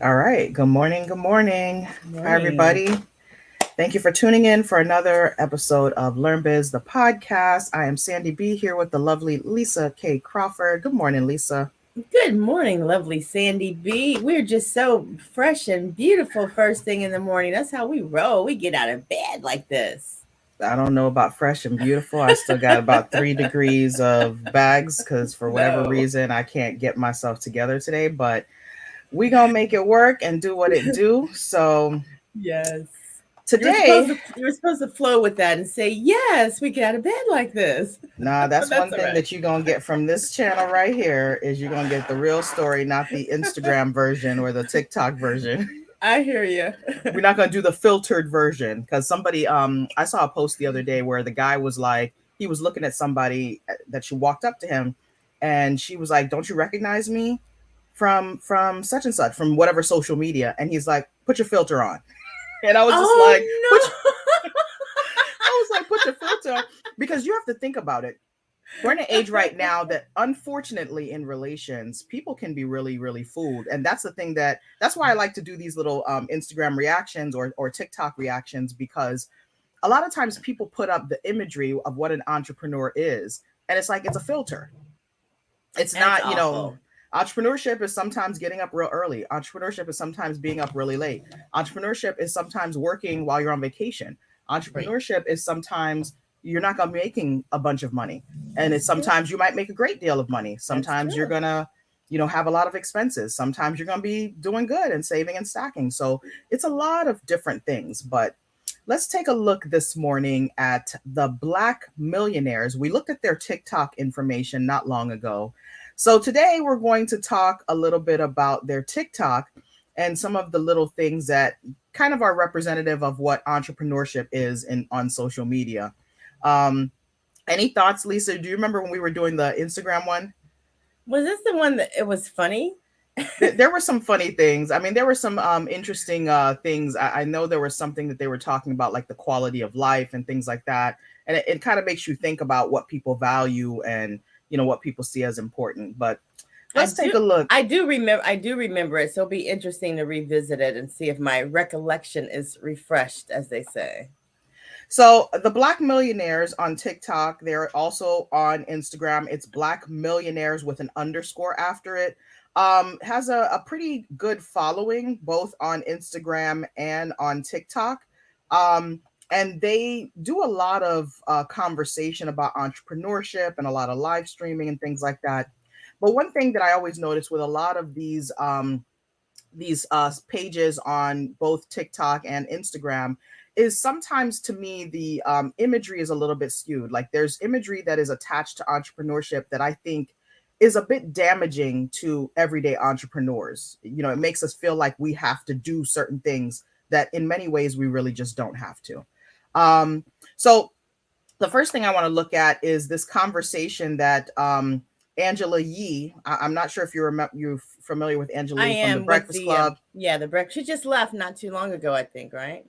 All right. Good morning. Good morning. Hi, Morning. everybody. Thank you for tuning in for another episode of LearnBiz The Podcast. I am Sandy B here with the lovely Lisa K. Crawford. Good morning, Lisa. Good morning, lovely Sandy B. We're just so fresh and beautiful first thing in the morning. That's how we roll. We get out of bed like this. I don't know about fresh and beautiful. I still got about 3 degrees of bags because for whatever No. reason, I can't get myself together today, but we going to make it work and do what it do. So Yes. You were supposed today, to you were supposed to flow with that and say, yes, we get out of bed like this. nah, But that's that's one all thing right. that you're gonna get from this channel right here is you're gonna get the real story, not the Instagram version or the TikTok version. I hear you. We're not gonna do the filtered version because somebody I saw a post the other day where the guy was like he was looking at somebody that she walked up to him and she was like, "Don't you recognize me from such and such from whatever social media?" And he's like, "Put your filter on." And I was just like, "Put your Oh I was like, put your filter on because you have to think about it. We're in an age right now that unfortunately in relations, people can be really, really fooled. And that's the thing that's why I like to do these little Instagram reactions or TikTok reactions because a lot of times people put up the imagery of what an entrepreneur is. And it's like, it's a filter. It's That's not, awful. entrepreneurship is sometimes getting up real early. Entrepreneurship is sometimes being up really late. Entrepreneurship is sometimes working while you're on vacation. Right. Entrepreneurship is sometimes you're not going to be making a bunch of money. And it's That's true. sometimes you might make a great deal of money. That's Sometimes you're true. going to, have a lot of expenses. Sometimes you're going to be doing good and saving and stacking. So it's a lot of different things, but let's take a look this morning at the Black Millionaires. We looked at their TikTok information not long ago. So today we're going to talk a little bit about their TikTok and some of the little things that kind of are representative of what entrepreneurship is in on social media. Um, any thoughts, Lisa? Do you remember when we were doing the Instagram one? Was this the one that it was funny? There were some funny things. I mean, there were some interesting things. I know there was something that they were talking about, like the quality of life and things like that. And it kind of makes you think about what people value and what people see as important. But I let's take do a look. I do remember it, so it'll be interesting to revisit it and see if my recollection is refreshed, as they say. So the Black Millionaires on TikTok, they're also on Instagram. It's Black Millionaires with an underscore after it. Has a pretty good following both on Instagram and on TikTok. Um, and they do a lot of conversation about entrepreneurship and a lot of live streaming and things like that. But one thing that I always notice with a lot of these pages on both TikTok and Instagram is sometimes to me the imagery is a little bit skewed. Like there's imagery that is attached to entrepreneurship that I think is a bit damaging to everyday entrepreneurs. It makes us feel like we have to do certain things that in many ways we really just don't have to. Um, so the first thing I want to look at is this conversation that Angela Yee. I'm not sure if you're familiar with Angela I Yee from the am with Breakfast the Club. yeah, the break. She just left not too long ago, I think, right?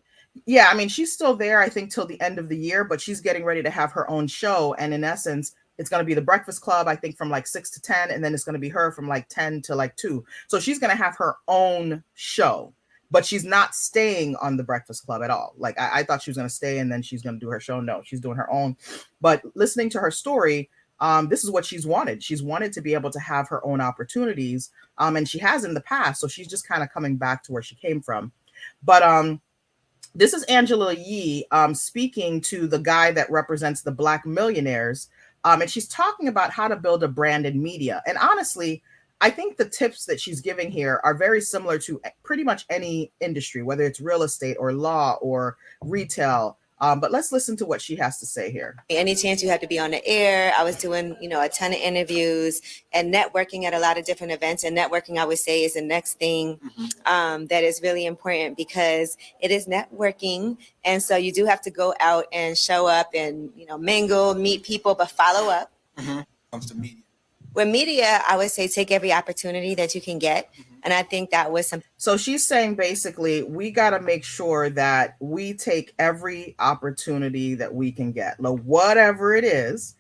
Yeah, I mean she's still there. I think till the end of the year, but she's getting ready to have her own show, and in essence, it's going to be the Breakfast Club. I think from like 6 to 10, and then it's going to be her from like 10 to like 2. So she's going to have her own show. But she's not staying on the Breakfast Club at all. Like I thought she was going to stay and then she's going to do her show. No, she's doing her own. But listening to her story, this is what she's wanted. She's wanted to be able to have her own opportunities, and she has in the past. So she's just kind of coming back to where she came from. But this is Angela Yee speaking to the guy that represents the Black Millionaires, and she's talking about how to build a brand in media. And honestly, I think the tips that she's giving here are very similar to pretty much any industry, whether it's real estate or law or retail. But let's listen to what she has to say here. Any chance you have to be on the air. I was doing, a ton of interviews and networking at a lot of different events. And networking, I would say, is the next thing that is really important because it is networking. And so you do have to go out and show up and, mingle, meet people, but follow up. Comes to media. With media, I would say take every opportunity that you can get. And I think that was something. So she's saying basically, we got to make sure that we take every opportunity that we can get, like whatever it is.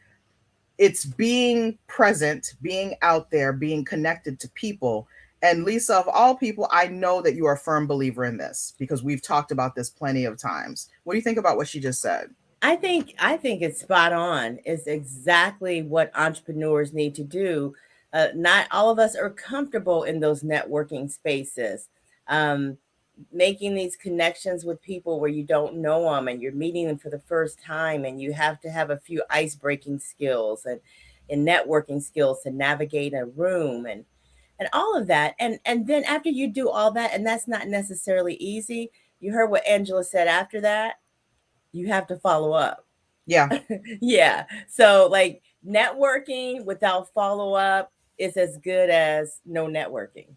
It's being present, being out there, being connected to people. And Lisa, of all people, I know that you are a firm believer in this because we've talked about this plenty of times. What do you think about what she just said? I think it's spot on. It's exactly what entrepreneurs need to do. Not all of us are comfortable in those networking spaces. Making these connections with people where you don't know them and you're meeting them for the first time, and you have to have a few ice breaking skills and networking skills to navigate a room and all of that. And then after you do all that, and that's not necessarily easy, you heard what Angela said after that, you have to follow up. Yeah. Yeah. So like networking without follow up is as good as no networking.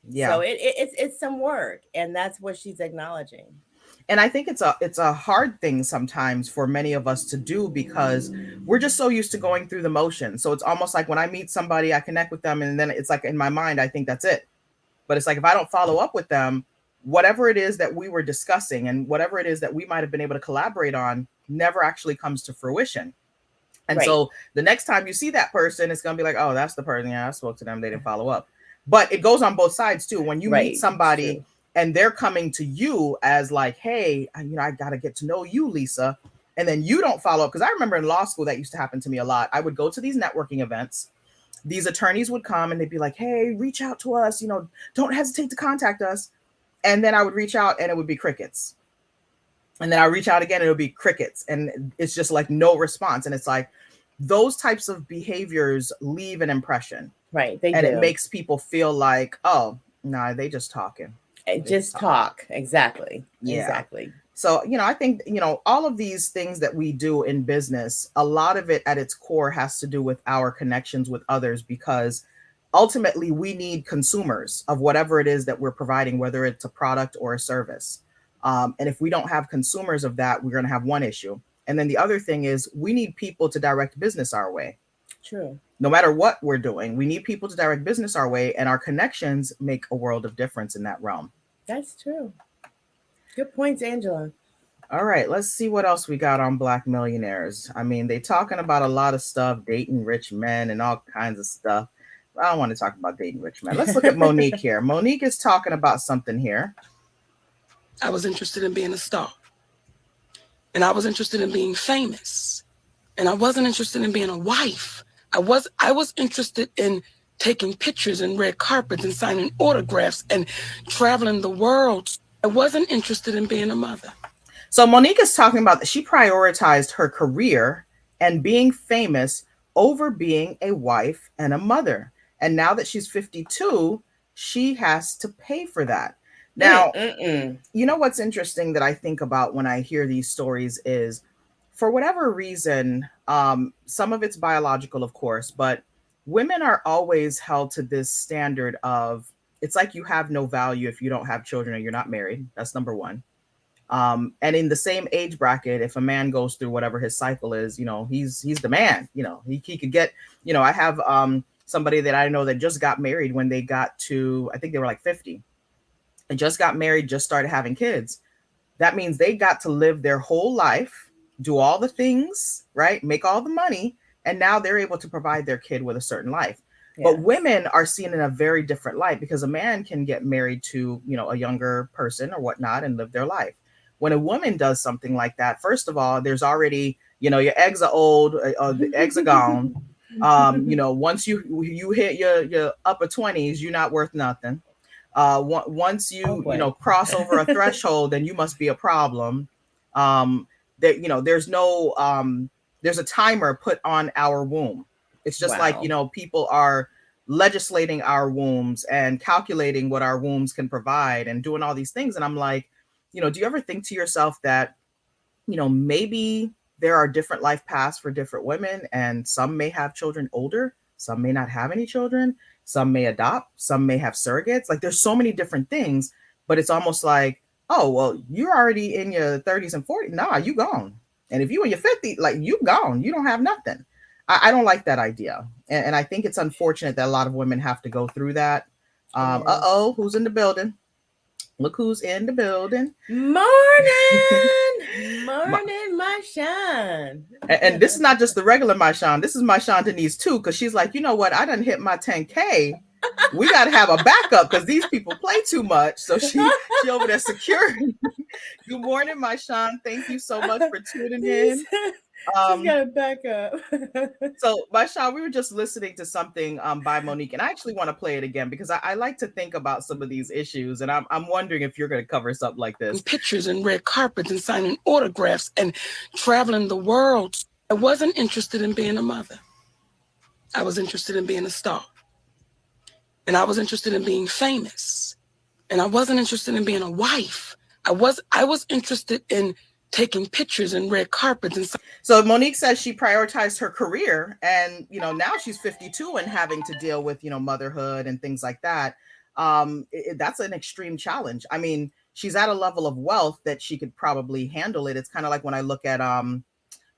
Yeah. So it's some work, and that's what she's acknowledging. And I think it's a hard thing sometimes for many of us to do because we're just so used to going through the motions. So it's almost like when I meet somebody, I connect with them, and then it's like in my mind, I think that's it. But it's like if I don't follow up with them, whatever it is that we were discussing and whatever it is that we might have been able to collaborate on never actually comes to fruition. And so the next time you see that person, it's going to be like, oh, that's the person. Yeah, I spoke to them. They didn't follow up. But it goes on both sides too. When you meet somebody and they're coming to you as like, hey, I got to get to know you, Lisa. And then you don't follow up. Because I remember in law school, that used to happen to me a lot. I would go to these networking events. These attorneys would come and they'd be like, hey, reach out to us. Don't hesitate to contact us. And then I would reach out and it would be crickets. And then I reach out again and it would be crickets. And it's just like no response. And it's like those types of behaviors leave an impression. Right. It makes people feel like, oh, no, they just talking. Just talk. Exactly. Yeah. Exactly. So, I think, all of these things that we do in business, a lot of it at its core has to do with our connections with others, because ultimately we need consumers of whatever it is that we're providing, whether it's a product or a service. And if we don't have consumers of that, we're going to have one issue. And then the other thing is we need people to direct business our way. True. No matter what we're doing, we need people to direct business our way, and our connections make a world of difference in that realm. That's true. Good points, Angela. All right, let's see what else we got on Black Millionaires. I mean, they talking about a lot of stuff, dating rich men and all kinds of stuff. I don't want to talk about dating rich men. Let's look at Monique here. Monique is talking about something here. I was interested in being a star. And I was interested in being famous. And I wasn't interested in being a wife. I was interested in taking pictures and red carpets and signing autographs and traveling the world. I wasn't interested in being a mother. So Monique is talking about that she prioritized her career and being famous over being a wife and a mother. And now that she's 52, she has to pay for that. Now, you know what's interesting that I think about when I hear these stories is, for whatever reason, some of it's biological, of course, but women are always held to this standard of, it's like you have no value if you don't have children or you're not married. That's number one. And in the same age bracket, if a man goes through whatever his cycle is, he's the man. He could get, I have somebody that I know that just got married when they got to, I think they were like 50. They just got married, just started having kids. That means they got to live their whole life, do all the things, right? Make all the money. And now they're able to provide their kid with a certain life. Yes. But women are seen in a very different light, because a man can get married to, a younger person or whatnot and live their life. When a woman does something like that, first of all, there's already, your eggs are old, the eggs are gone. Once you hit your upper 20s, you're not worth nothing. Once you cross over a threshold, then you must be a problem. There's a timer put on our womb. It's just like, people are legislating our wombs and calculating what our wombs can provide and doing all these things. And I'm like, do you ever think to yourself that, maybe there are different life paths for different women, and some may have children older, some may not have any children, some may adopt, some may have surrogates. Like, there's so many different things, but it's almost like, oh, well, you're already in your 30s and 40s. Nah, you gone. And if you in your 50s, like, you gone, you don't have nothing. I don't like that idea. And I think it's unfortunate that a lot of women have to go through that. Who's in the building? Look who's in the building. Morning, my Sean. And this is not just the regular my Sean. This is my Sean Denise too, because she's like, you know what? I done hit my 10K. we got to have a backup because these people play too much. So she over there securing. Good morning, Maishan. Thank you so much for tuning in. She's got a backup. So, Maishan, we were just listening to something by Monique, and I actually want to play it again because I like to think about some of these issues, and I'm wondering if you're going to cover something like this. Pictures and red carpets and signing autographs and traveling the world. I wasn't interested in being a mother. I was interested in being a star. And I was interested in being famous. And I wasn't interested in being a wife. I was interested in taking pictures and red carpets. And so Monique says she prioritized her career, and now she's 52 and having to deal with motherhood and things like that. That's an extreme challenge. I mean, she's at a level of wealth that she could probably handle it. It's kind of like when I look at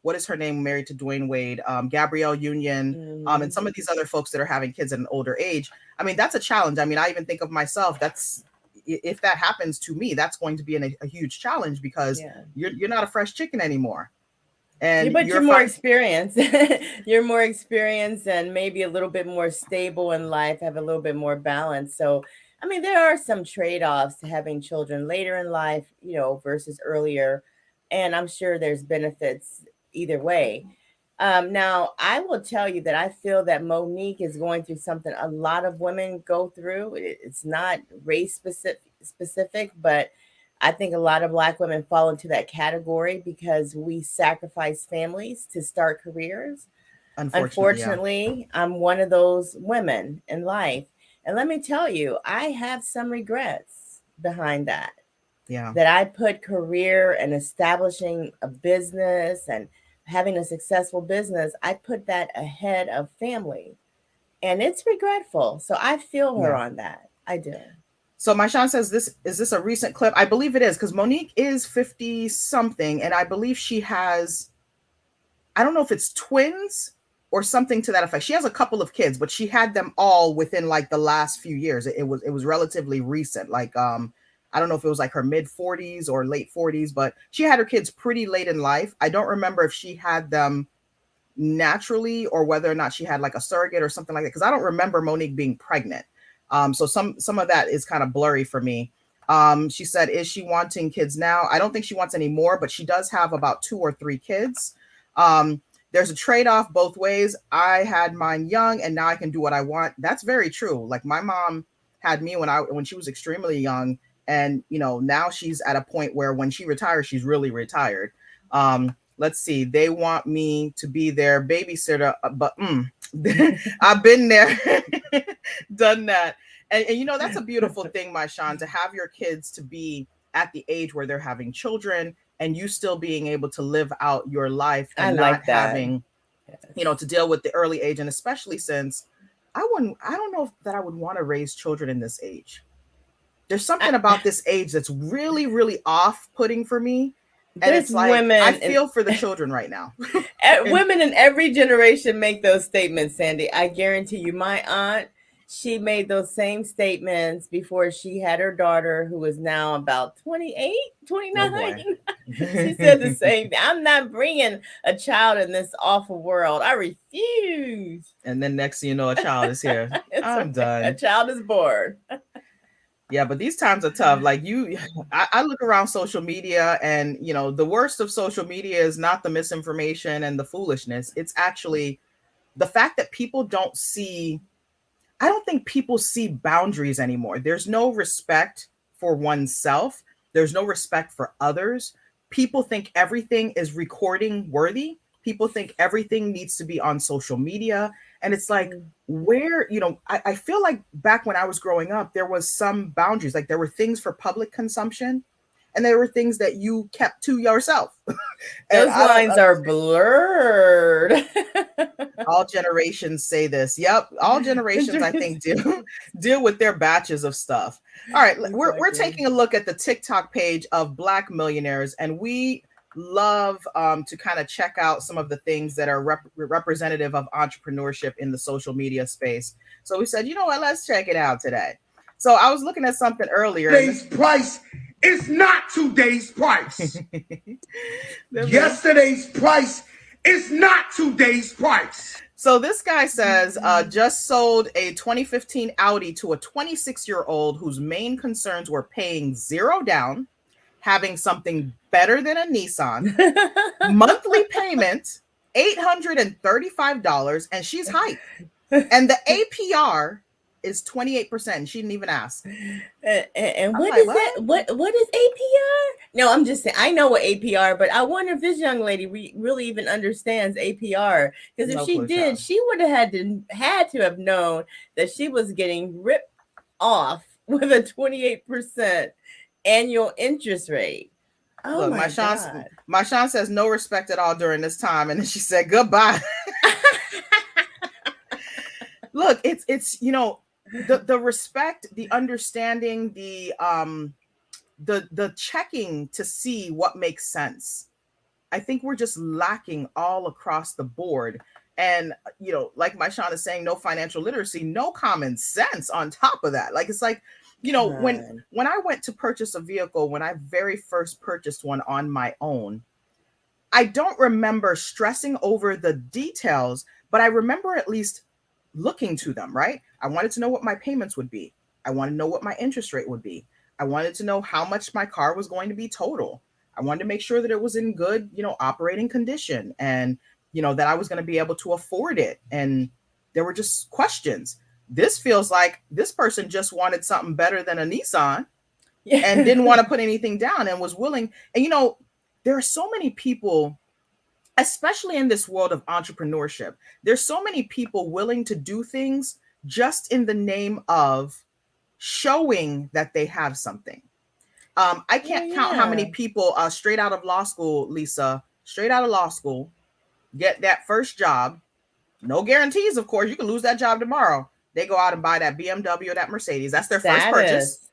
what is her name, married to Dwayne Wade, Gabrielle Union, and some of these other folks that are having kids at an older age. I mean, that's a challenge. I mean, I even think of myself, if that happens to me, that's going to be a huge challenge because you're not a fresh chicken anymore. And but you're more experienced. You're more experienced and maybe a little bit more stable in life, have a little bit more balance. So, I mean, there are some trade-offs to having children later in life, versus earlier. And I'm sure there's benefits either way. Now, I will tell you that I feel that Monique is going through something a lot of women go through. It's not race specific, but I think a lot of Black women fall into that category because we sacrifice families to start careers. Unfortunately, I'm one of those women in life. And let me tell you, I have some regrets behind that. Yeah. That I put career and establishing a business and having a successful business, I put that ahead of family. And it's regretful. So I feel her on that. I do. So Maishan says, is this a recent clip? I believe it is, because Monique is 50 something. And I believe she has, I don't know if it's twins or something to that effect. She has a couple of kids, but she had them all within like the last few years. It was relatively recent. Like, I don't know if it was like her mid 40s or late 40s, but she had her kids pretty late in life. I don't remember if she had them naturally or whether or not she had like a surrogate or something like that, because I don't remember Monique being pregnant. So some of that is kind of blurry for me. She said, is she wanting kids now? I don't think she wants any more, but she does have about 2 or 3 kids. There's a trade-off both ways. I had mine young and now I can do what I want. That's very true. Like my mom had me when she was extremely young. And, now she's at a point where when she retires, she's really retired. Let's see. They want me to be their babysitter, but I've been there, done that. And that's a beautiful thing, Maishan, to have your kids to be at the age where they're having children and you still being able to live out your life and not having, to deal with the early age. And especially since I don't know that I would want to raise children in this age. There's something about this age that's really, really off-putting for me. And it's like, women, I feel for the children right now. Women in every generation make those statements, Sandy. I guarantee you, my aunt, she made those same statements before she had her daughter, who is now about 28, 29. Oh, she said the same thing. I'm not bringing a child in this awful world. I refuse. And then next thing you know, a child is here. I'm done. A child is born. Yeah, but these times are tough. Like I look around social media and, the worst of social media is not the misinformation and the foolishness. It's actually the fact that people don't see, I don't think people see boundaries anymore. There's no respect for oneself. There's no respect for others. People think everything is recording worthy. People think everything needs to be on social media. And it's like, where, I feel like back when I was growing up, there was some boundaries. Like there were things for public consumption and there were things that you kept to yourself. Those lines are blurred. All generations say this. Yep. All generations, I think, deal with their batches of stuff. All right. We're taking a look at the TikTok page of Black Millionaires, and we love to kind of check out some of the things that are representative of entrepreneurship in the social media space. So we said, you know what, let's check it out today. So I was looking at something earlier. Today's price is not today's price. Yesterday's price It's not today's price. So this guy says, just sold a 2015 Audi to a 26-year-old whose main concerns were paying zero down, having something better than a Nissan, monthly payment, $835, and she's hyped. And the APR is 28%. And she didn't even ask. And what is that? What is APR? No, I'm just saying, I know what APR, but I wonder if this young lady really even understands APR. Because if she did, she would have had to have known that she was getting ripped off with a 28% annual interest rate. Oh, look, my Sean says no respect at all during this time, and then she said goodbye. Look, it's you know, the respect, the understanding, the checking to see what makes sense. I think we're just lacking all across the board. And, you know, like my Sean is saying, no financial literacy, no common sense on top of that. Like, it's like, you know, when I went to purchase a vehicle, when I very first purchased one on my own, I don't remember stressing over the details, but I remember at least looking to them, right? I wanted to know what my payments would be. I wanted to know what my interest rate would be. I wanted to know how much my car was going to be total. I wanted to make sure that it was in good, you know, operating condition, and, you know, that I was going to be able to afford it. And there were just questions. This feels like this person just wanted something better than a Nissan and didn't want to put anything down and was willing. And, you know, there are so many people, especially in this world of entrepreneurship, there's so many people willing to do things just in the name of showing that they have something. I can't count how many people straight out of law school, Lisa, straight out of law school, get that first job. No guarantees, of course. You can lose that job tomorrow. They go out and buy that BMW or that Mercedes. That's their first purchase.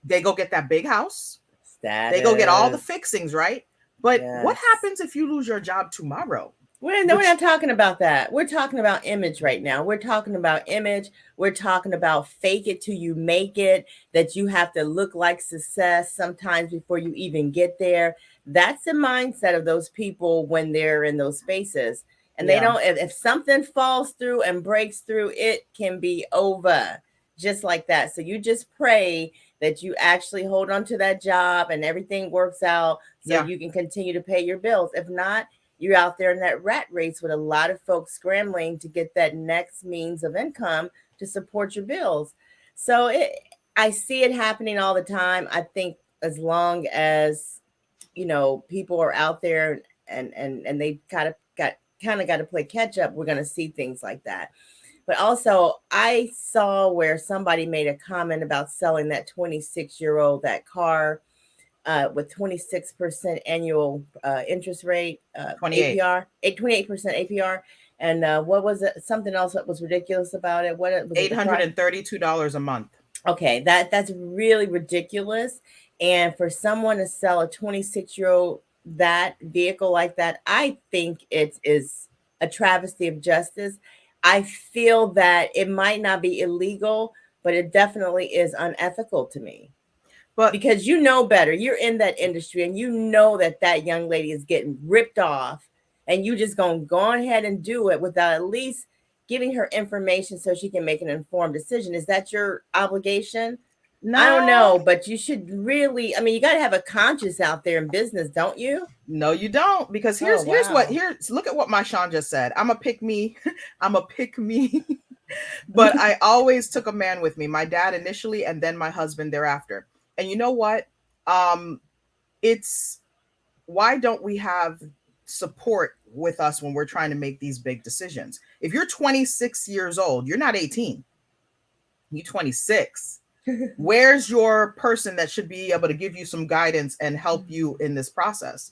They go get that big house. They go get all the fixings, right? But what happens if you lose your job tomorrow? We're not talking about that. We're talking about image right now. We're talking about image. We're talking about fake it till you make it, that you have to look like success sometimes before you even get there. That's the mindset of those people when they're in those spaces. And they don't, if something falls through and breaks through, it can be over just like that. So you just pray that you actually hold on to that job and everything works out so you can continue to pay your bills. If not, you're out there in that rat race with a lot of folks scrambling to get that next means of income to support your bills. So I see it happening all the time. I think as long as, you know, people are out there and they kind of got to play catch up, we're going to see things like that. But also, I saw where somebody made a comment about selling that 26-year-old that car with 26% annual interest rate, 28. APR, 28% APR. And what was it? Something else that was ridiculous about it? What was $832 a month. Okay, that's really ridiculous. And for someone to sell a 26-year-old that vehicle like that, I think it is a travesty of justice. I feel that it might not be illegal, but it definitely is unethical to me. But because you know better, you're in that industry and you know that young lady is getting ripped off, and you just gonna go ahead and do it without at least giving her information so she can make an informed decision. Is that your obligation? No. I don't know, but you should really, I mean, you got to have a conscience out there in business, don't you? No, you don't, because here's look at what my Sean just said. I'm a pick me. But I always took a man with me, my dad initially, and then my husband thereafter. And you know what? It's why don't we have support with us when we're trying to make these big decisions? If you're 26 years old, you're not 18. You're 26. Where's your person that should be able to give you some guidance and help you in this process?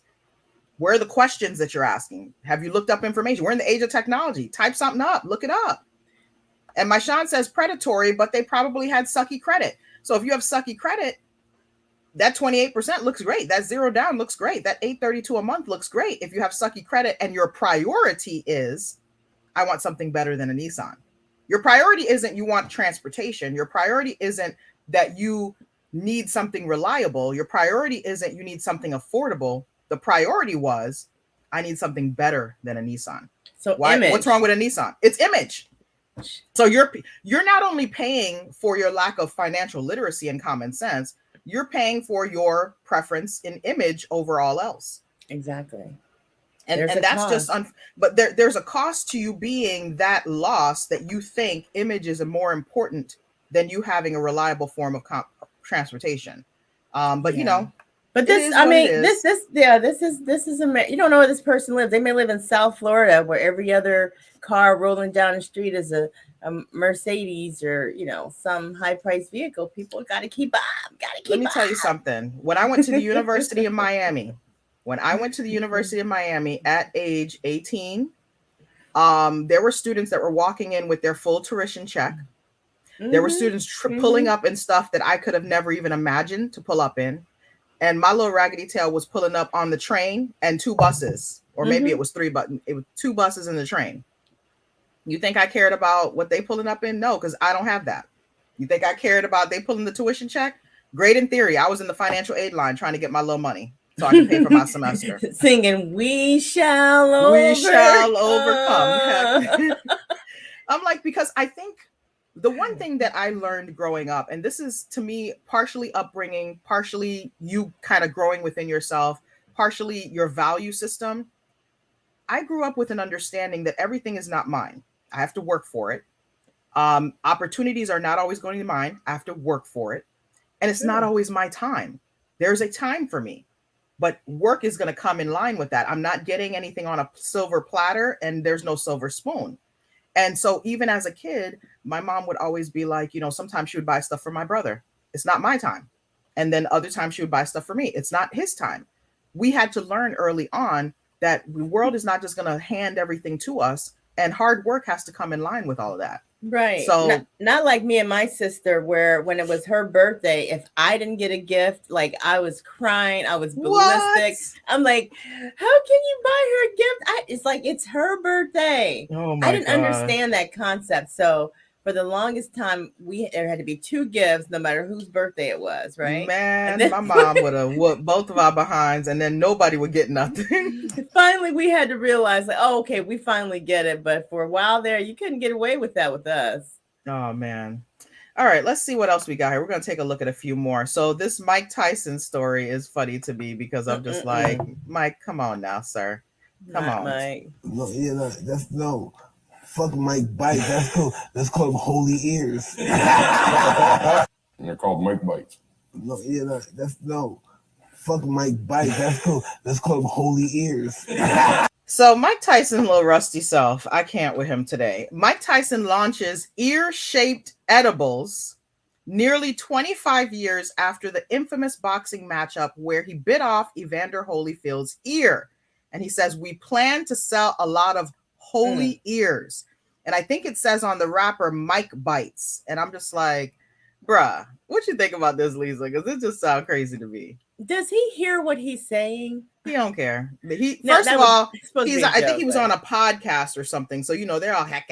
Where are the questions that you're asking? Have you looked up information? We're in the age of technology. Type something up, look it up. And my Sean says predatory, but they probably had sucky credit. So if you have sucky credit, that 28% looks great. That zero down looks great. That $832 a month looks great. If you have sucky credit and your priority is, I want something better than a Nissan. Your priority isn't you want transportation. Your priority isn't that you need something reliable. Your priority isn't you need something affordable. The priority was, I need something better than a Nissan. So what's wrong with a Nissan? It's image. So you're not only paying for your lack of financial literacy and common sense, you're paying for your preference in image over all else. Exactly. And that's cost. But there's a cost to you being that lost that you think image is more important than you having a reliable form of transportation. But you know, but this, I mean, this is you don't know where this person lives. They may live in South Florida, where every other car rolling down the street is a Mercedes or, you know, some high priced vehicle. People got to keep up. Let me tell you something. When I went to the University of Miami, at age 18, there were students that were walking in with their full tuition check. There were students pulling up in stuff that I could have never even imagined to pull up in. And my little raggedy tail was pulling up on the train and 2 buses, or maybe it was 3, but it was 2 buses in the train. You think I cared about what they pulling up in? No, because I don't have that. You think I cared about they pulling the tuition check? Great in theory. I was in the financial aid line trying to get my little money so I can pay for my semester. Singing, we shall overcome. I'm like, because I think the one thing that I learned growing up, and this is to me partially upbringing, partially you kind of growing within yourself, partially your value system. I grew up with an understanding that everything is not mine. I have to work for it. Opportunities are not always going to be mine. I have to work for it. And it's not always my time. There's a time for me, but work is going to come in line with that. I'm not getting anything on a silver platter, and there's no silver spoon. And so even as a kid, my mom would always be like, you know, sometimes she would buy stuff for my brother. It's not my time. And then other times she would buy stuff for me. It's not his time. We had to learn early on that the world is not just going to hand everything to us, and hard work has to come in line with all of that. Right. So not like me and my sister, where when it was her birthday, if I didn't get a gift, like I was crying, I was ballistic. I'm like, how can you buy her a gift? It's like, it's her birthday. Oh my I didn't understand that concept. So for the longest time, there had to be 2 gifts, no matter whose birthday it was, right? Man, my mom would have whooped both of our behinds, and then nobody would get nothing. Finally, we had to realize, like, oh, okay, we finally get it. But for a while there, you couldn't get away with that with us. Oh, man. All right, let's see what else we got here. We're going to take a look at a few more. So this Mike Tyson story is funny to me because I'm just like, Mike, come on now, sir. Come on. Mike. No. Fuck Mike Bite. That's cool. Let's call him Holy Ears. They're called Mike Bites. Fuck Mike Bite. That's cool. Let's call him Holy Ears. So Mike Tyson's little rusty self, I can't with him today. Mike Tyson launches ear-shaped edibles nearly 25 years after the infamous boxing matchup where he bit off Evander Holyfield's ear. And he says, we plan to sell a lot of Holy ears. And I think it says on the wrapper, Mike Bites. And I'm just like, bruh, what you think about this, Lisa? Because it just sounds crazy to me. Does he hear what he's saying? He don't care. First of all, I think he was on a podcast or something. So, you know, they're all hack,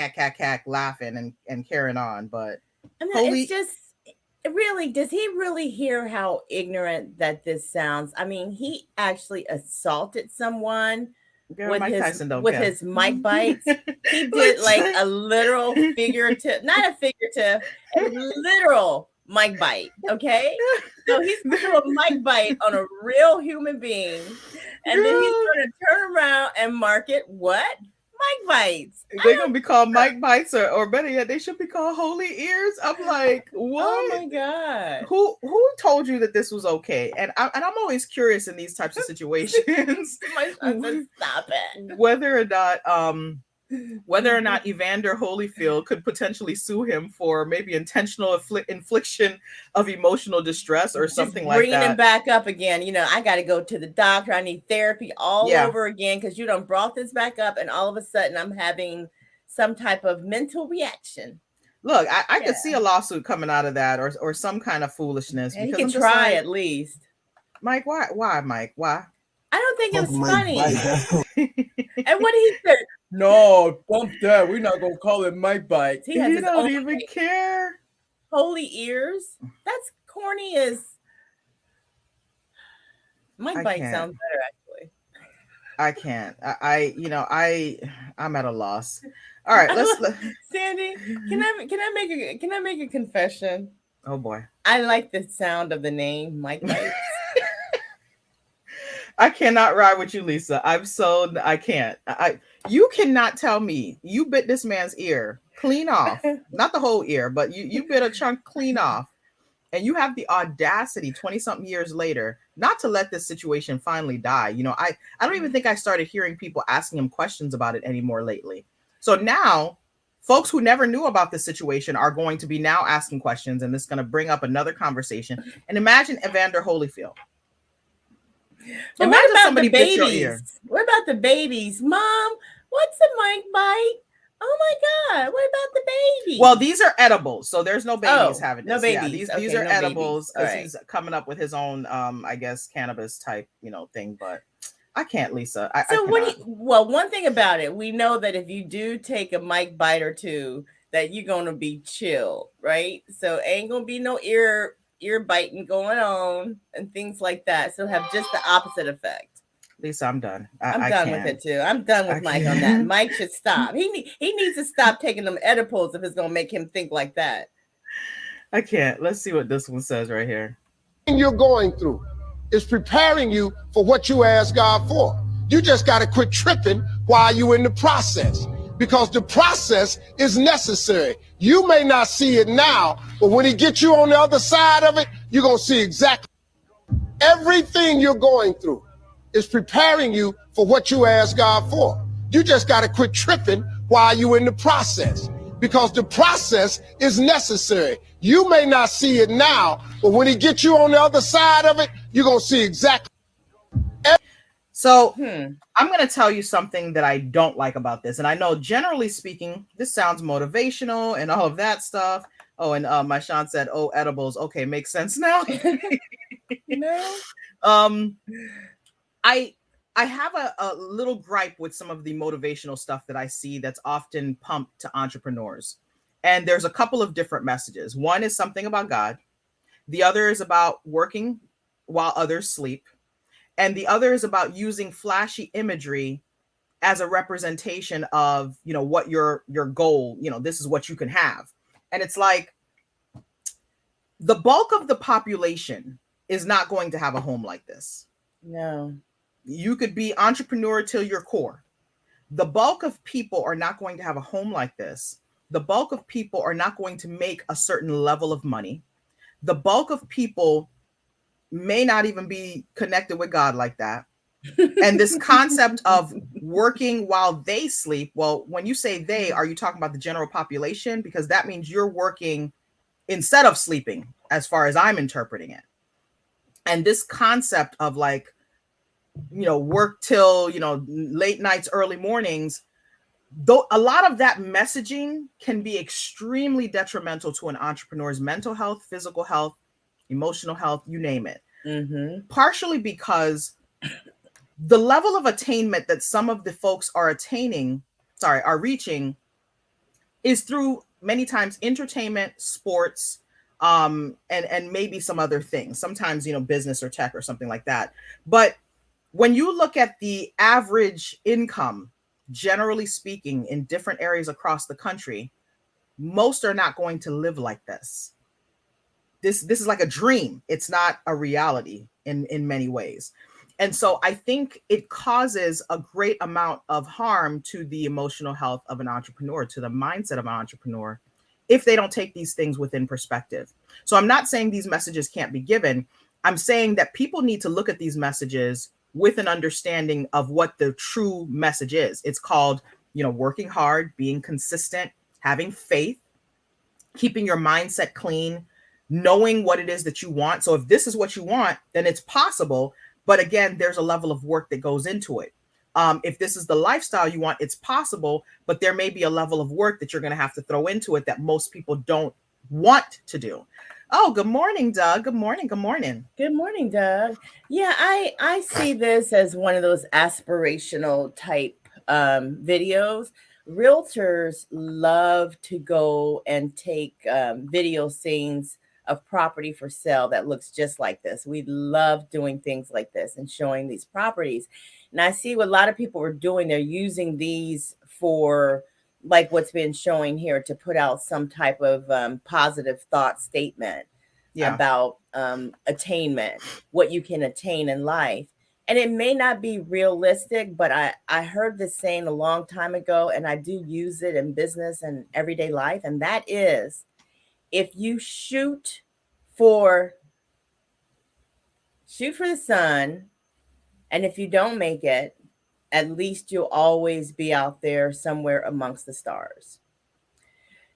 laughing and carrying on. But it's just, really, does he really hear how ignorant that this sounds? I mean, he actually assaulted someone. Girl, with his Mike Bites. He did like a literal figurative, not a figurative, a literal Mike Bite. Okay. So he's going to do a Mike Bite on a real human being. And then he's going to turn around and market what? Mike Bites. They're going to be called Mike Bites or better yet, they should be called Holy Ears. I'm like, what? Oh my God. Who told you that this was okay? And I'm always curious in these types of situations. My son said, stop it. Whether or not Evander Holyfield could potentially sue him for maybe intentional infliction of emotional distress or something like that. Bringing him back up again. You know, I got to go to the doctor. I need therapy all over again because you done brought this back up, and all of a sudden I'm having some type of mental reaction. Look, I could see a lawsuit coming out of that or some kind of foolishness. And he can try at least. Mike, why, Mike? Why? I don't think it was funny. And what did he say? No, bump that. We're not gonna call it Mike Bites. He has don't even care. Holy Ears. That's corny as Mike Bite sounds better, actually. I can't. I'm at a loss. All right, Sandy, can I make a confession? Oh boy. I like the sound of the name Mike Bites. I cannot ride with you, Lisa. I can't. You cannot tell me you bit this man's ear clean off. Not the whole ear, but you bit a chunk clean off. And you have the audacity 20-something years later not to let this situation finally die. I don't even think I started hearing people asking him questions about it anymore lately. So now folks who never knew about this situation are going to be now asking questions, and this is going to bring up another conversation. And imagine Evander Holyfield. So what about the babies? What about the babies? Mom, what's a Mike bite? Oh my God, what about the babies? Well, these are edibles, so there's no babies having this. No babies. Yeah, these are no edibles because right. He's coming up with his own, I guess, cannabis type, thing. But I can't, Lisa. One thing about it, we know that if you do take a Mike bite or two, that you're gonna be chill, right? So ain't gonna be no ear biting going on and things like that. So have just the opposite effect. Lisa, I'm done. I'm done with it too. I'm done with Mike on that. Mike should stop. He needs to stop taking them edibles if it's gonna make him think like that. I can't. Let's see what this one says right here. You're going through is preparing you for what you ask God for. You just got to quit tripping while you're in the process, because the process is necessary. You may not see it now, but when he gets you on the other side of it, you're going to see exactly everything you're going through is preparing you for what you ask God for. You just got to quit tripping while you're in the process, because the process is necessary. You may not see it now, but when he gets you on the other side of it, you're going to see exactly. So I'm going to tell you something that I don't like about this. And I know generally speaking, this sounds motivational and all of that stuff. Oh, and my Sean said, oh, edibles. Okay, makes sense now. No. I have a little gripe with some of the motivational stuff that I see that's often pumped to entrepreneurs. And there's a couple of different messages. One is something about God. The other is about working while others sleep. And the other is about using flashy imagery as a representation of, what your goal, this is what you can have. And it's like the bulk of the population is not going to have a home like this. No. You could be entrepreneur till your core. The bulk of people are not going to have a home like this. The bulk of people are not going to make a certain level of money. The bulk of people may not even be connected with God like that. And this concept of working while they sleep. Well, when you say they, are you talking about the general population? Because that means you're working instead of sleeping, as far as I'm interpreting it. And this concept of work till, late nights, early mornings, though a lot of that messaging can be extremely detrimental to an entrepreneur's mental health, physical health, emotional health, you name it. Mm-hmm. Partially because the level of attainment that some of the folks are reaching is through many times entertainment, sports, and maybe some other things, sometimes, business or tech or something like that. But when you look at the average income, generally speaking, in different areas across the country, most are not going to live like this. This is like a dream. It's not a reality in many ways. And so I think it causes a great amount of harm to the emotional health of an entrepreneur, to the mindset of an entrepreneur, if they don't take these things within perspective. So I'm not saying these messages can't be given. I'm saying that people need to look at these messages with an understanding of what the true message is. It's called, working hard, being consistent, having faith, keeping your mindset clean, knowing what it is that you want. So if this is what you want, then it's possible. But again, there's a level of work that goes into it. If this is the lifestyle you want, it's possible, but there may be a level of work that you're going to have to throw into it that most people don't want to do. Oh, good morning, Doug. Good morning. Good morning. Good morning, Doug. Yeah, I see this as one of those aspirational type videos. Realtors love to go and take video scenes of property for sale that looks just like this. We love doing things like this and showing these properties. And I see what a lot of people are doing. They're using these for like what's been showing here to put out some type of positive thought statement about attainment, what you can attain in life. And it may not be realistic, but I heard this saying a long time ago, and I do use it in business and everyday life. And that is, if you shoot for the sun, and if you don't make it, at least you'll always be out there somewhere amongst the stars.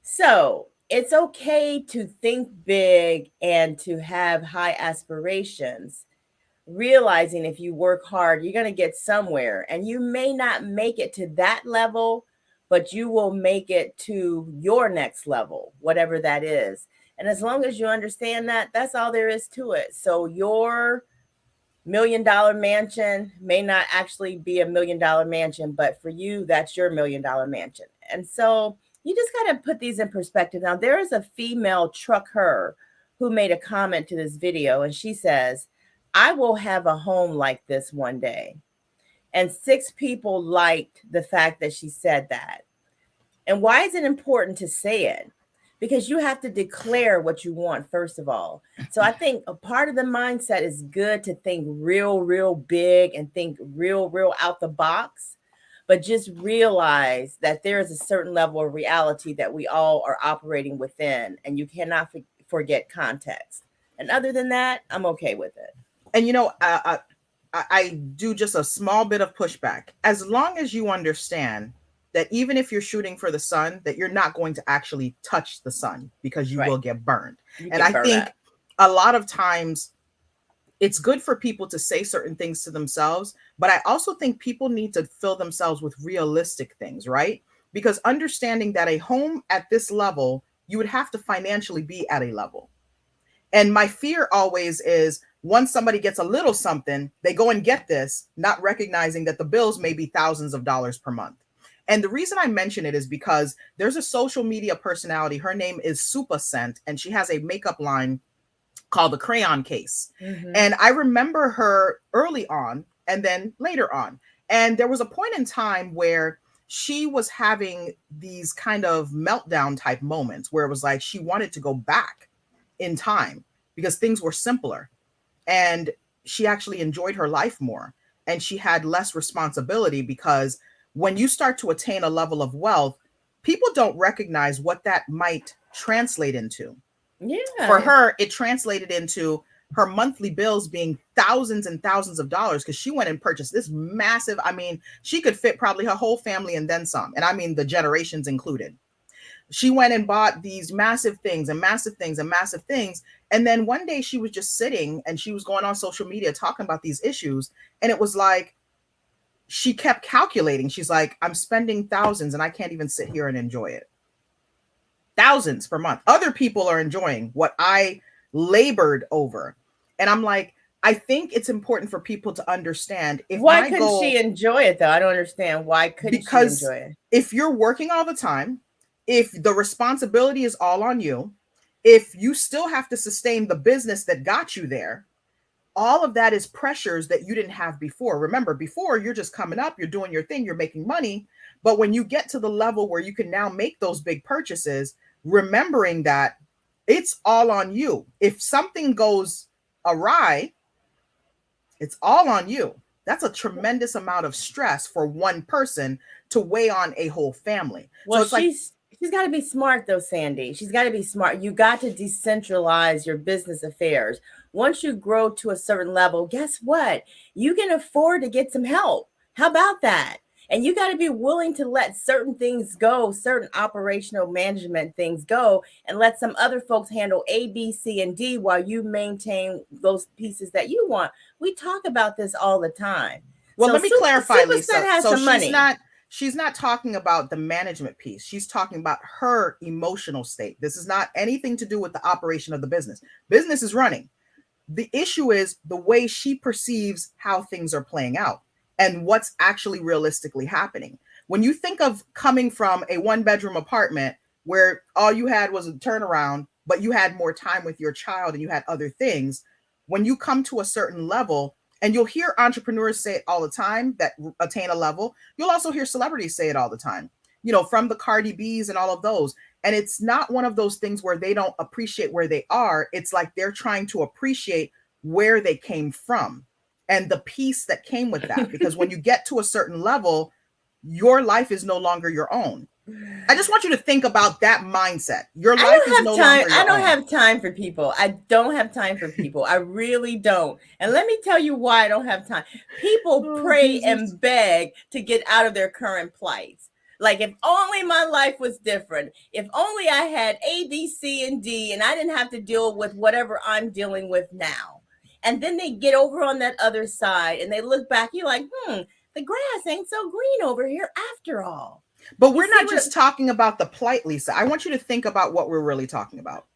So it's okay to think big and to have high aspirations, realizing if you work hard, you're going to get somewhere, and you may not make it to that level, but you will make it to your next level, whatever that is. And as long as you understand that, that's all there is to it. So your $1 million mansion may not actually be a $1 million mansion, but for you, that's your $1 million mansion. And so you just got to put these in perspective. Now, there is a female trucker who made a comment to this video, and she says, I will have a home like this one day. And 6 people liked the fact that she said that. And why is it important to say it? Because you have to declare what you want, first of all. So I think a part of the mindset is good to think real, real big and think real, real out the box. But just realize that there is a certain level of reality that we all are operating within. And you cannot forget context. And other than that, I'm okay with it. And, I do just a small bit of pushback. As long as you understand that even if you're shooting for the sun, that you're not going to actually touch the sun because you will get burned. And I think a lot of times it's good for people to say certain things to themselves, but I also think people need to fill themselves with realistic things, right? Because understanding that a home at this level, you would have to financially be at a level. And my fear always is once somebody gets a little something, they go and get this, not recognizing that the bills may be thousands of dollars per month. And the reason I mention it is because there's a social media personality. Her name is Supa Scent, and she has a makeup line called The Crayon Case. And I remember her early on and then later on. And there was a point in time where she was having these kind of meltdown type moments where it was like she wanted to go back in time because things were simpler. And she actually enjoyed her life more. And she had less responsibility because when you start to attain a level of wealth, people don't recognize what that might translate into. Yeah. For her, it translated into her monthly bills being thousands and thousands of dollars because she went and purchased this massive, she could fit probably her whole family and then some. And I mean, the generations included. She went and bought these massive things and massive things and massive things. And then one day she was just sitting and she was going on social media talking about these issues. And it was like, she kept calculating. She's like, I'm spending thousands and I can't even sit here and enjoy it. Thousands per month. Other people are enjoying what I labored over. And I'm like, I think it's important for people to understand. Why couldn't she enjoy it though? I don't understand. Why couldn't she enjoy it? If you're working all the time, if the responsibility is all on you, if you still have to sustain the business that got you there, all of that is pressures that you didn't have before. Remember, before you're just coming up, you're doing your thing, you're making money. But when you get to the level where you can now make those big purchases, remembering that it's all on you. If something goes awry, it's all on you. That's a tremendous amount of stress for one person to weigh on a whole family. Well, so she's got to be smart though, Sandy. She's got to be smart. You got to decentralize your business affairs. Once you grow to a certain level, guess what? You can afford to get some help. How about that? And you got to be willing to let certain things go, certain operational management things go, and let some other folks handle A, B, C, and D while you maintain those pieces that you want. We talk about this all the time. Well, let me clarify, Lisa. So she's not talking about the management piece. She's talking about her emotional state. This is not anything to do with the operation of the business. Business is running. The issue is the way she perceives how things are playing out and what's actually realistically happening. When you think of coming from a 1-bedroom apartment where all you had was a turnaround but you had more time with your child and you had other things. When you come to a certain level, and you'll hear entrepreneurs say it all the time that attain a level, you'll also hear celebrities say it all the time, from the Cardi B's and all of those. And it's not one of those things where they don't appreciate where they are. It's like they're trying to appreciate where they came from and the peace that came with that. Because when you get to a certain level, your life is no longer your own. I just want you to think about that mindset. Your life is no longer your I don't own. have time for people. I don't have time for people. I really don't. And let me tell you why I don't have time. People pray and beg to get out of their current plights. Like, if only my life was different. If only I had A, B, C, and D, and I didn't have to deal with whatever I'm dealing with now. And then they get over on that other side and they look back. You're like, the grass ain't so green over here after all. But we're not just talking about the plight, Lisa. I want you to think about what we're really talking about.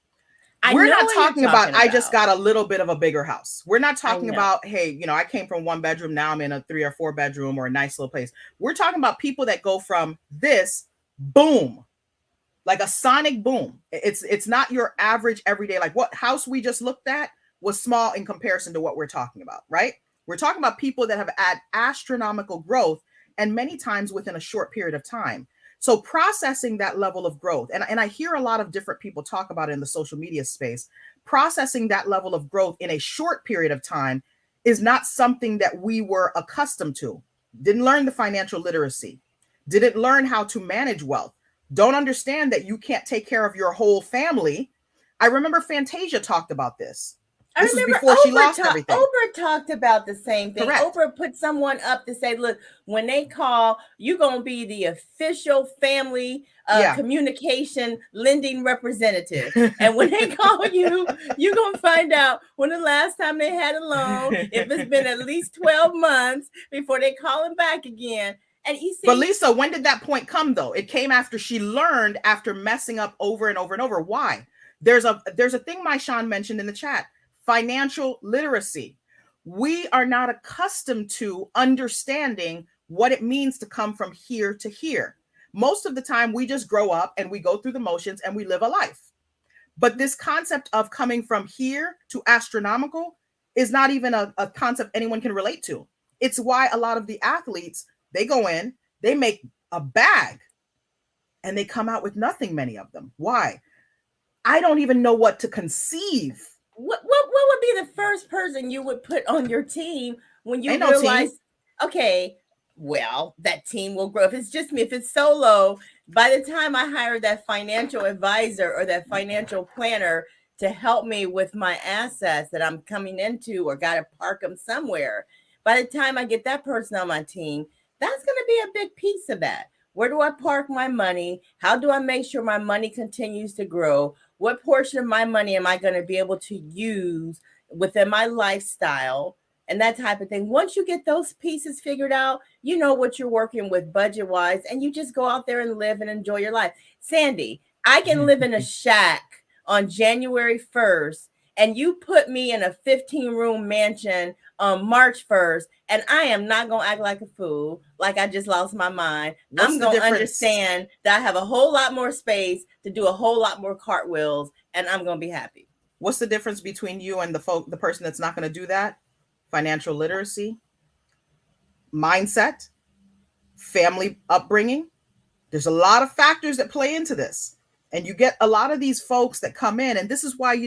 We're not talking about, I just got a little bit of a bigger house. We're not talking about, hey, I came from 1 bedroom. Now I'm in a 3 or 4 bedroom or a nice little place. We're talking about people that go from this boom, like a sonic boom. It's not your average everyday, like what house we just looked at was small in comparison to what we're talking about, right? We're talking about people that have had astronomical growth, and many times within a short period of time. So processing that level of growth, and I hear a lot of different people talk about it in the social media space, processing that level of growth in a short period of time is not something that we were accustomed to. Didn't learn the financial literacy, didn't learn how to manage wealth, don't understand that you can't take care of your whole family. I remember Fantasia talked about this. This was before she lost everything. Oprah talked about the same thing. Correct. Oprah put someone up to say, look, when they call, you're going to be the official family communication lending representative. And when they call you, you're going to find out when the last time they had a loan, if it's been at least 12 months before they call them back again. And you see, but Lisa, when did that point come, though? It came after she learned, after messing up over and over and over. Why? There's a thing Maishan mentioned in the chat. Financial literacy. We are not accustomed to understanding what it means to come from here to here. Most of the time, we just grow up and we go through the motions and we live a life. But this concept of coming from here to astronomical is not even a concept anyone can relate to. It's why a lot of the athletes, they go in, they make a bag, and they come out with nothing, many of them. Why? I don't even know what to conceive. What would be the first person you would put on your team when you realize, okay, well, that team will grow. If it's just me, if it's solo, by the time I hire that financial advisor or that financial planner to help me with my assets that I'm coming into or got to park them somewhere, by the time I get that person on my team, that's going to be a big piece of that. Where do I park my money? How do I make sure my money continues to grow? What portion of my money am I going to be able to use within my lifestyle and that type of thing? Once you get those pieces figured out, you know what you're working with budget-wise, and you just go out there and live and enjoy your life. Sandy, I can live in a shack on January 1st, and you put me in a 15-room mansion on March 1st, and I am not going to act like a fool, like I just lost my mind. I'm going to understand that I have a whole lot more space to do a whole lot more cartwheels, and I'm going to be happy. What's the difference between you and the person that's not going to do that? Financial literacy, mindset, family upbringing. There's a lot of factors that play into this. And you get a lot of these folks that come in, and this is why,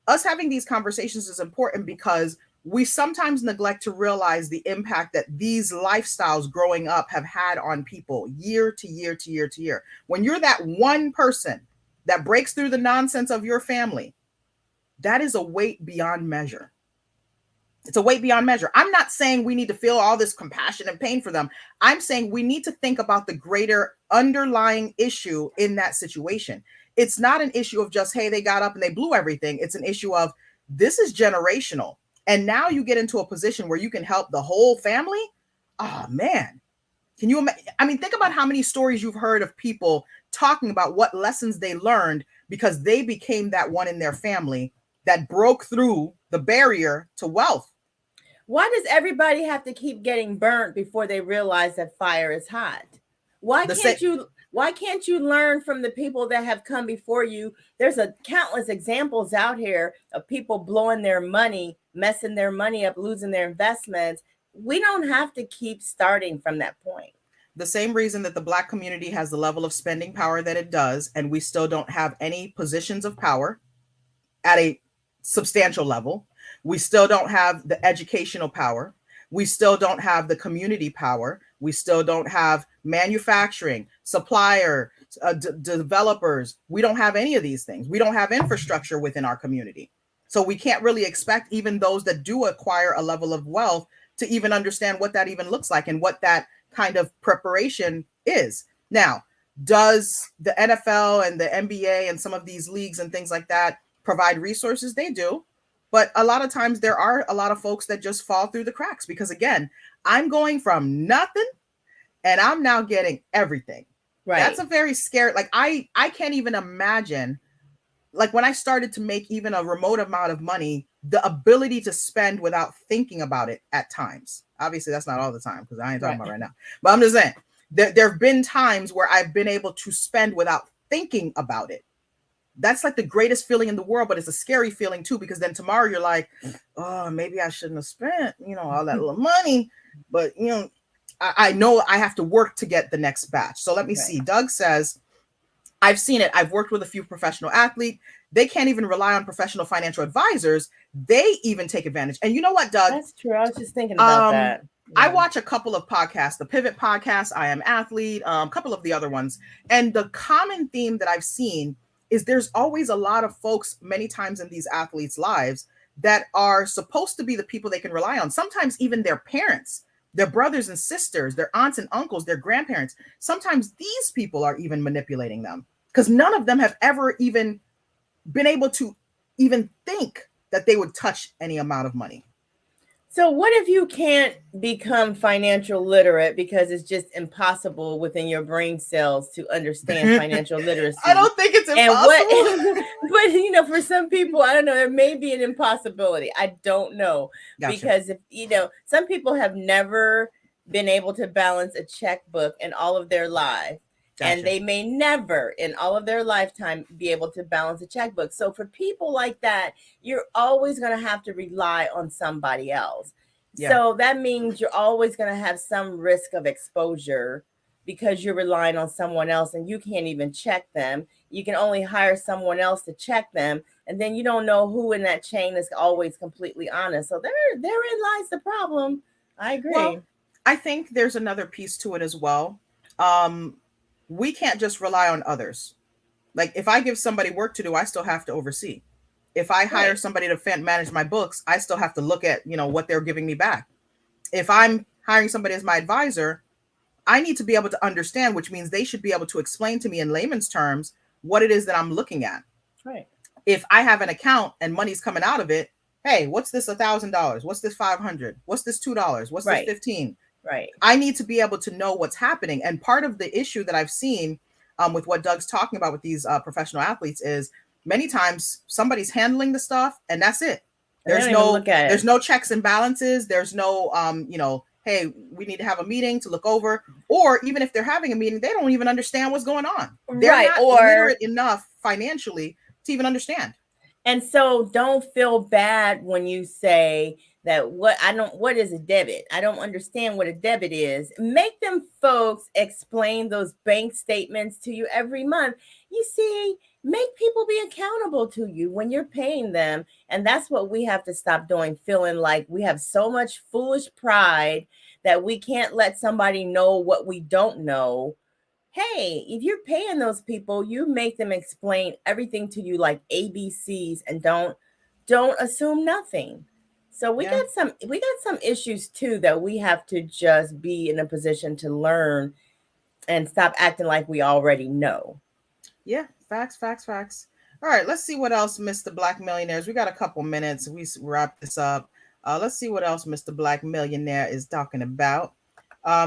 us having these conversations is important, because we sometimes neglect to realize the impact that these lifestyles growing up have had on people year to year to year to year. When you're that one person that breaks through the nonsense of your family, that is a weight beyond measure. It's a weight beyond measure. I'm not saying we need to feel all this compassion and pain for them. I'm saying we need to think about the greater underlying issue in that situation. It's not an issue of just, hey, they got up and they blew everything. It's an issue of, this is generational. And now you get into a position where you can help the whole family. Oh, man. Can you imagine? I mean, think about how many stories you've heard of people talking about what lessons they learned because they became that one in their family that broke through the barrier to wealth. Why does everybody have to keep getting burnt before they realize that fire is hot? Why can't you Why can't you learn from the people that have come before you? There's countless examples out here of people blowing their money, messing their money up, losing their investments. We don't have to keep starting from that point. The same reason that the Black community has the level of spending power that it does, and we still don't have any positions of power at a substantial level. We still don't have the educational power. We still don't have the community power. We still don't have manufacturing, supplier, developers. We don't have any of these things. We don't have infrastructure within our community. So we can't really expect even those that do acquire a level of wealth to even understand what that even looks like and what that kind of preparation is. Now, does the NFL and the NBA and some of these leagues and things like that provide resources? They do. But a lot of times there are a lot of folks that just fall through the cracks because, again, I'm going from nothing and I'm now getting everything. Right. That's a very scary, like I can't even imagine, like when I started to make even a remote amount of money, the ability to spend without thinking about it at times. Obviously, that's not all the time because I ain't talking about right now. But I'm just saying there have been times where I've been able to spend without thinking about it. That's like the greatest feeling in the world, but it's a scary feeling too, because then tomorrow you're like, oh, maybe I shouldn't have spent, all that little money. But, I know I have to work to get the next batch. So let me see. Doug says, I've seen it. I've worked with a few professional athletes. They can't even rely on professional financial advisors. They even take advantage. And you know what, Doug? That's true. I was just thinking about that. Yeah. I watch a couple of podcasts, the Pivot podcast, I Am Athlete, a couple of the other ones. And the common theme that I've seen is there's always a lot of folks many times in these athletes' lives that are supposed to be the people they can rely on. Sometimes even their parents, their brothers and sisters, their aunts and uncles, their grandparents. Sometimes these people are even manipulating them because none of them have ever even been able to even think that they would touch any amount of money. So what if you can't become financial literate because it's just impossible within your brain cells to understand financial literacy? I don't think it's impossible. But for some people, I don't know, there may be an impossibility. I don't know. Gotcha. Because if some people have never been able to balance a checkbook in all of their life. Gotcha. And they may never in all of their lifetime be able to balance a checkbook. So for people like that, you're always going to have to rely on somebody else. Yeah. So that means you're always going to have some risk of exposure because you're relying on someone else and you can't even check them. You can only hire someone else to check them. And then you don't know who in that chain is always completely honest. So therein lies the problem. I agree. Well, I think there's another piece to it as well. We can't just rely on others. Like if I give somebody work to do, I still have to oversee. If I hire somebody to manage my books, I still have to look at, what they're giving me back. If I'm hiring somebody as my advisor, I need to be able to understand, which means they should be able to explain to me in layman's terms what it is that I'm looking at. Right. If I have an account and money's coming out of it, hey, what's this $1,000? What's this $500? What's this $2? What's this $15? Right. I need to be able to know what's happening. And part of the issue that I've seen with what Doug's talking about with these professional athletes is many times somebody's handling the stuff and that's it. There's no checks and balances. There's no, hey, we need to have a meeting to look over. Or even if they're having a meeting, they don't even understand what's going on. They're not literate enough financially to even understand. And so don't feel bad when you say that what is a debit? I don't understand what a debit is. Make them folks explain those bank statements to you every month. You see, make people be accountable to you when you're paying them. And that's what we have to stop doing, feeling like we have so much foolish pride that we can't let somebody know what we don't know. Hey, if you're paying those people, you make them explain everything to you like ABCs and don't assume nothing. So we got some issues too that we have to just be in a position to learn and stop acting like we already know. Yeah, facts. All right, let's see what else Mr. Black Millionaires. We got a couple minutes. We wrap this up. Let's see what else Mr. Black Millionaire is talking about.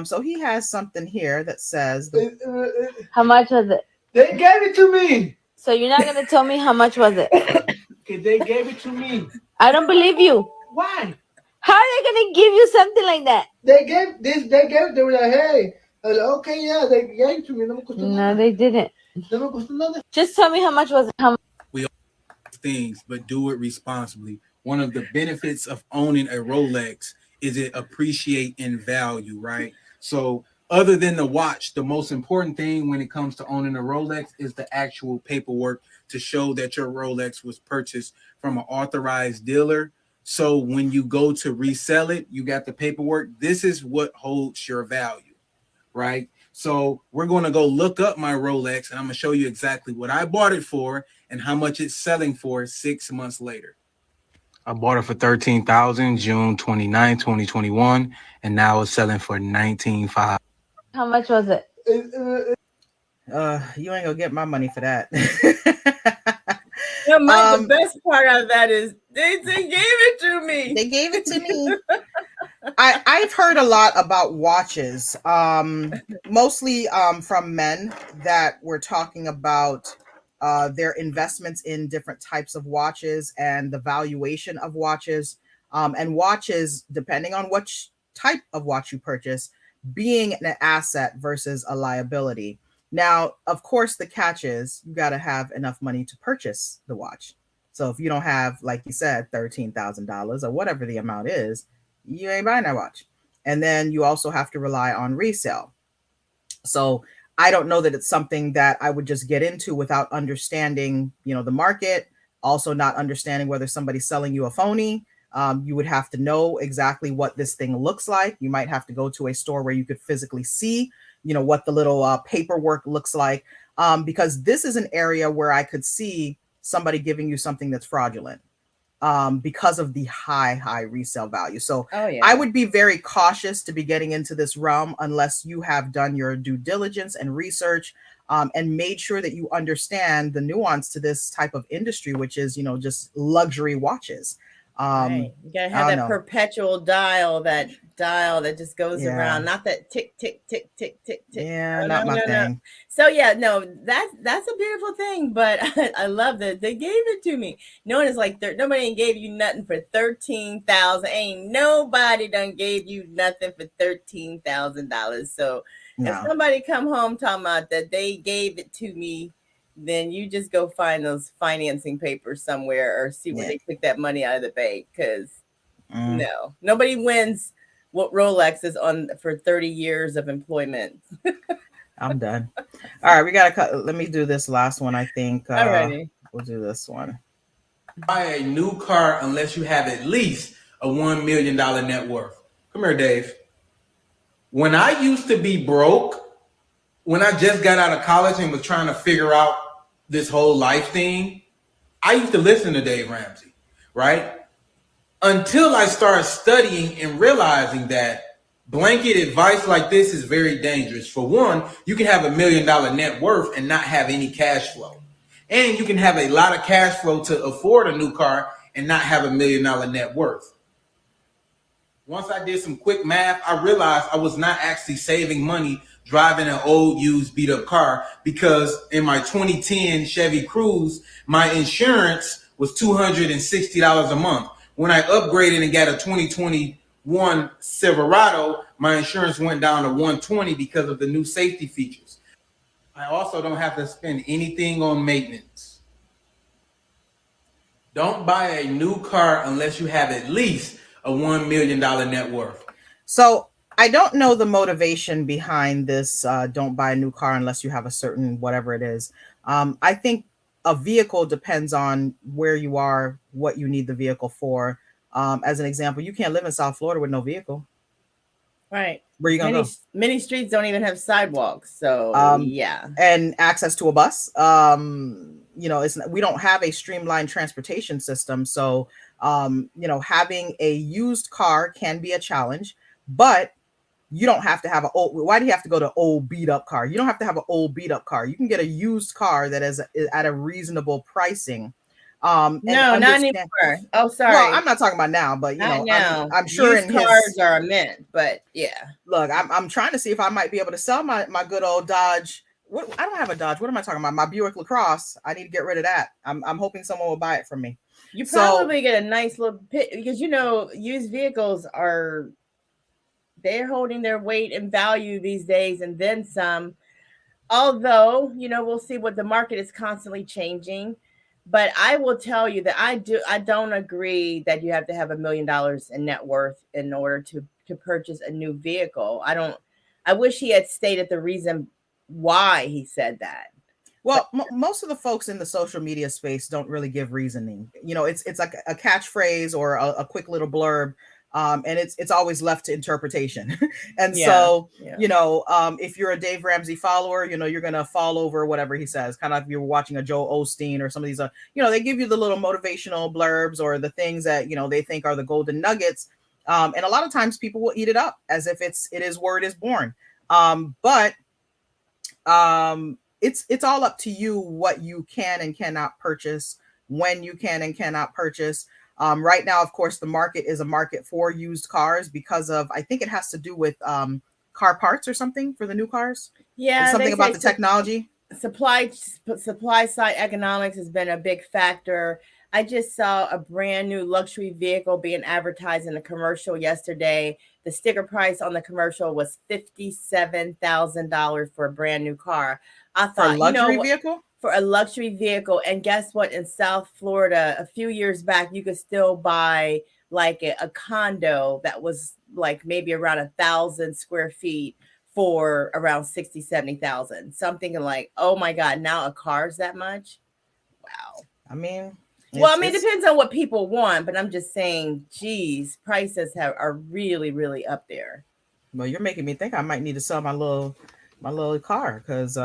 So he has something here that says how much was it? They gave it to me. So you're not gonna tell me how much was it? They gave it to me. I don't believe you. Why? How are they gonna give you something like that? They were like, hey, Okay, yeah, they gave it to me. No, they didn't. Just tell me how much was it? Things, but do it responsibly. One of the benefits of owning a Rolex is it appreciate in value, right? So other than the watch, the most important thing when it comes to owning a Rolex is the actual paperwork to show that your Rolex was purchased from an authorized dealer. So when you go to resell it, you got the paperwork. This is what holds your value, right? So we're going to go look up my Rolex, and I'm going to show you exactly what I bought it for and how much it's selling for 6 months later. I bought it for $13,000 June 29, 2021, and now it's selling for $19,500. How much was it? You ain't gonna get my money for that. No, Mike, the best part of that is they gave it to me. They gave it to me. I've heard a lot about watches, mostly from men that were talking about their investments in different types of watches and the valuation of watches, and watches, depending on which type of watch you purchase, being an asset versus a liability. Now, of course, the catch is you got to have enough money to purchase the watch. So if you don't have, like you said, $13,000 or whatever the amount is, you ain't buying that watch. And then you also have to rely on resale. So I don't know that it's something that I would just get into without understanding, the market, also not understanding whether somebody's selling you a phony. You would have to know exactly what this thing looks like. You might have to go to a store where you could physically see, what the little paperwork looks like, because this is an area where I could see somebody giving you something that's fraudulent because of the high resale value. So I would be very cautious to be getting into this realm unless you have done your due diligence and research and made sure that you understand the nuance to this type of industry, which is, just luxury watches. Right. You gotta have that perpetual dial that just goes around, not that tick tick tick tick tick tick. Yeah, not my thing. So that's a beautiful thing, but I love that they gave it to me. No one is like nobody ain't gave you nothing for $13,000. Ain't nobody done gave you nothing for $13,000. So if somebody come home talking about that they gave it to me, then you just go find those financing papers somewhere or see where they took that money out of the bank. Because no, nobody wins what Rolex is on for 30 years of employment. I'm done. All right, we got to cut. Let me do this last one. I think Alrighty. We'll do this one. Buy a new car unless you have at least a $1 million net worth. Come here, Dave. When I used to be broke, when I just got out of college and was trying to figure out this whole life thing, I used to listen to Dave Ramsey, right? Until I started studying and realizing that blanket advice like this is very dangerous. For one, you can have $1 million net worth and not have any cash flow. And you can have a lot of cash flow to afford a new car and not have $1 million net worth. Once I did some quick math, I realized I was not actually saving money driving an old used beat up car, because in my 2010 Chevy Cruze, my insurance was $260 a month. When I upgraded and got a 2021 Silverado, my insurance went down to $120 because of the new safety features. I also don't have to spend anything on maintenance. Don't buy a new car unless you have at least a $1 million net worth. So I don't know the motivation behind this. Don't buy a new car unless you have a certain whatever it is. I think a vehicle depends on where you are, what you need the vehicle for. As an example, you can't live in South Florida with no vehicle. Right. Where you gonna go? Many streets don't even have sidewalks. So and access to a bus. We don't have a streamlined transportation system. So having a used car can be a challenge, but you don't have to have why do you have to go to old beat up car? You don't have to have an old beat up car. You can get a used car that is at a reasonable pricing. No, not anymore. Oh, sorry. Well, I'm not talking about now, but I'm sure used cars are a mint, but yeah. Look, I'm trying to see if I might be able to sell my good old Dodge. I don't have a Dodge. What am I talking about? My Buick LaCrosse. I need to get rid of that. I'm hoping someone will buy it from me. You probably get a nice little pit because used vehicles they're holding their weight and value these days, and then some. Although, we'll see what the market is constantly changing. But I will tell you that I don't agree that you have to have $1 million in net worth in order to purchase a new vehicle. I wish he had stated the reason why he said that. Well, most of the folks in the social media space don't really give reasoning. It's like a catchphrase or a quick little blurb. And it's always left to interpretation. And so, if you're a Dave Ramsey follower, you're going to fall over whatever he says, kind of like you're watching a Joe Osteen or some of these, they give you the little motivational blurbs or the things that, they think are the golden nuggets. And a lot of times people will eat it up as if it is where it is born. But it's all up to you what you can and cannot purchase, when you can and cannot purchase. Right now, of course, the market is a market for used cars because of, I think it has to do with car parts or something for the new cars. Yeah, something about the technology. Supply side economics has been a big factor. I just saw a brand new luxury vehicle being advertised in a commercial yesterday. The sticker price on the commercial was $57,000 for a brand new car. I thought, for a luxury vehicle? For a luxury vehicle. And guess what? In South Florida, a few years back, you could still buy like a condo that was like maybe around 1,000 square feet for around 60, 70,000. Something like, oh my God, now a car's that much? Wow. It depends on what people want, but I'm just saying, geez, prices are really, really up there. Well, you're making me think I might need to sell my little car because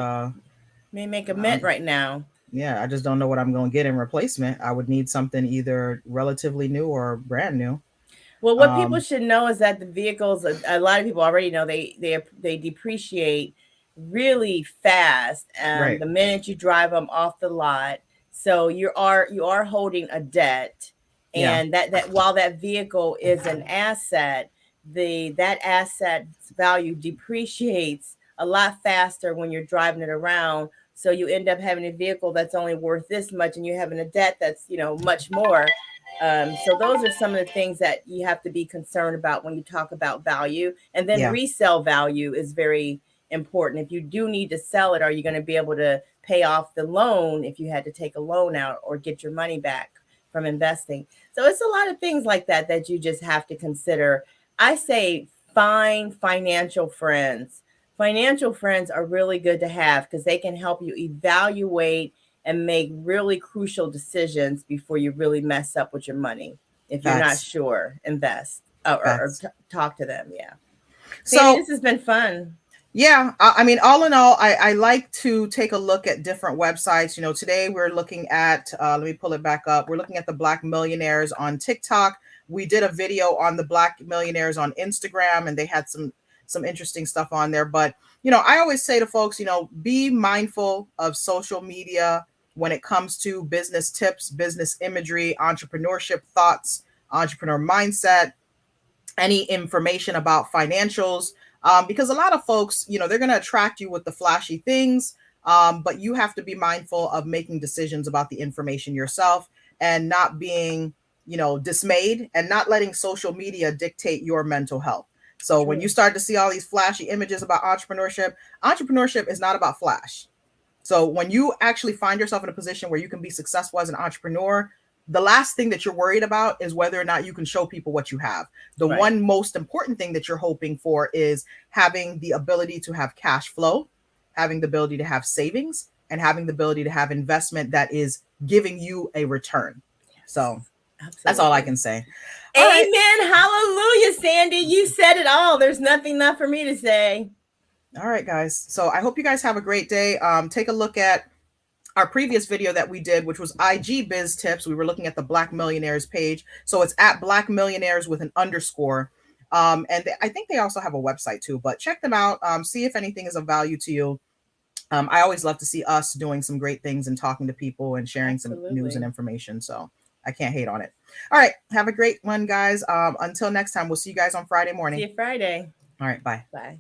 may make a mint right now. Yeah, I just don't know what I'm going to get in replacement. I would need something either relatively new or brand new. Well, what people should know is that the vehicles, a lot of people already know they depreciate really fast. Right. The minute you drive them off the lot. So you are holding a debt, and that while that vehicle is an asset, that asset's value depreciates a lot faster when you're driving it around. So you end up having a vehicle that's only worth this much, and you're having a debt that's much more. So those are some of the things that you have to be concerned about when you talk about value. And then resale value is very important. If you do need to sell it, are you going to be able to pay off the loan if you had to take a loan out or get your money back from investing? So it's a lot of things like that you just have to consider. I say find financial friends. Financial friends are really good to have because they can help you evaluate and make really crucial decisions before you really mess up with your money. If you're not sure, invest or talk to them. Yeah. So this has been fun. Yeah. All in all, I like to take a look at different websites. Today we're looking at, let me pull it back up. We're looking at the Black Millionaires on TikTok. We did a video on the Black Millionaires on Instagram, and they had some interesting stuff on there. But, I always say to folks, be mindful of social media when it comes to business tips, business imagery, entrepreneurship thoughts, entrepreneur mindset, any information about financials. Because a lot of folks, they're going to attract you with the flashy things, but you have to be mindful of making decisions about the information yourself and not being, dismayed and not letting social media dictate your mental health. So when you start to see all these flashy images about entrepreneurship is not about flash. So when you actually find yourself in a position where you can be successful as an entrepreneur, the last thing that you're worried about is whether or not you can show people what you have. The one most important thing that you're hoping for is having the ability to have cash flow, having the ability to have savings, and having the ability to have investment that is giving you a return. So that's all I can say. Amen. Hallelujah, Sandy. You said it all. There's nothing left for me to say. All right, guys. So I hope you guys have a great day. Take a look at our previous video that we did, which was IG Biz Tips. We were looking at the Black Millionaires page. So it's at Black Millionaires with an underscore. And I think they also have a website too, but check them out. See if anything is of value to you. I always love to see us doing some great things and talking to people and sharing some news and information. So I can't hate on it. All right. Have a great one, guys. Until next time, we'll see you guys on Friday morning. See you Friday. All right. Bye. Bye.